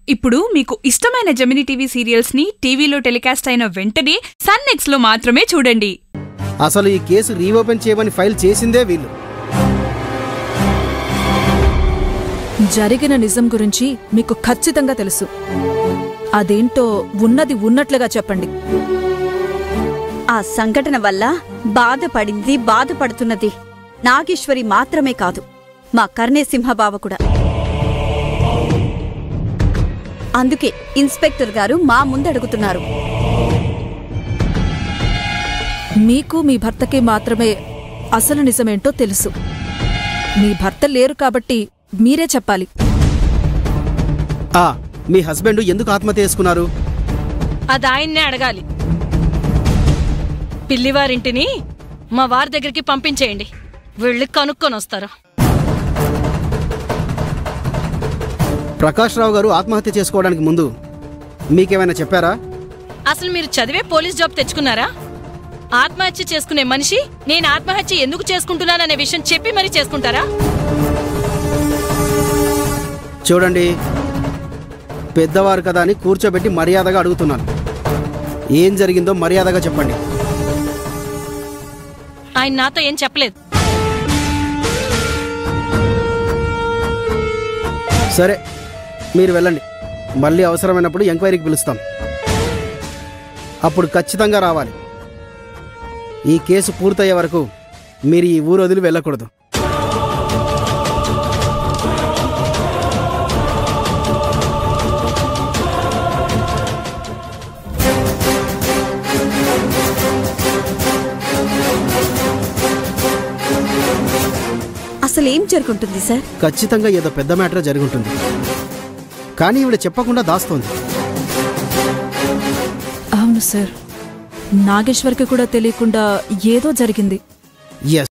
ఇప్పుడు మీకు ఇష్టమైన జెమినీ టీవీ సీరియల్స్ ని టీవీలో టెలికాస్ట్ అయిన వెంటనే సన్ నెక్స్ట్ లో మాత్రమే చూడండి. అసలు ఈ కేసు రీఓపెన్ చేయమని ఫైల్ చేసిందే వీళ్ళు. జరిగిన నిజం గురించి మీకు ఖచ్చితంగా తెలుసు. అదేంటో ఉన్నది ఉన్నట్లుగా చెప్పండి. ఆ సంఘటన వల్ల బాధపడుతున్నది నాగేశ్వరి మాత్రమే కాదు, మా కర్ణేసింహబావ కూడా. అందుకే ఇన్స్పెక్టర్ గారు మా ముందడుగుతున్నారు. మీకు మీ భర్తకి మాత్రమే అసలు నిజమేంటో తెలుసు. మీ భర్త లేరు కాబట్టి మీరే చెప్పాలి. మీ హస్బెండ్ ఎందుకు ఆత్మహత్య చేసుకున్నారు? అది ఆయన్నే అడగాలి. పిల్లివారింటిని మా వారి దగ్గరికి పంపించేయండి, వెళ్ళి కనుక్కొని వస్తారు. ప్రకాష్ రావు గారు ఆత్మహత్య చేసుకోవడానికి ముందు మీకేమైనా చెప్పారా? అసలు మీరు చదివే పోలీస్ జాబ్ తెచ్చుకున్నారా? ఆత్మహత్య చేసుకునే మనిషి నేను ఆత్మహత్య ఎందుకు చేసుకుంటున్నాననే విషయం చెప్పి మరీ చేసుకుంటారా? చూడండి, పెద్దవారు కదా అని కూర్చోబెట్టి మర్యాదగా అడుగుతున్నాను. ఏం జరిగిందో మర్యాదగా చెప్పండి. ఆయన నాతో ఏం చెప్పలేదు. సరే, మీరు వెళ్ళండి. మళ్ళీ అవసరమైనప్పుడు ఎంక్వైరీకి పిలుస్తాం. అప్పుడు ఖచ్చితంగా రావాలి. ఈ కేసు పూర్తయ్యే వరకు మీరు ఈ ఊరు వదిలి వెళ్ళకూడదు. అసలేం జరుగుతుంది సార్? ఖచ్చితంగా ఏదో పెద్ద మ్యాటర్ జరుగుతుంది, కానీ ఈవిడ చెప్పకుండా దాస్తోంది. అవును సార్, నాగేశ్వర్కి కూడా తెలియకుండా ఏదో జరిగింది. ఎస్,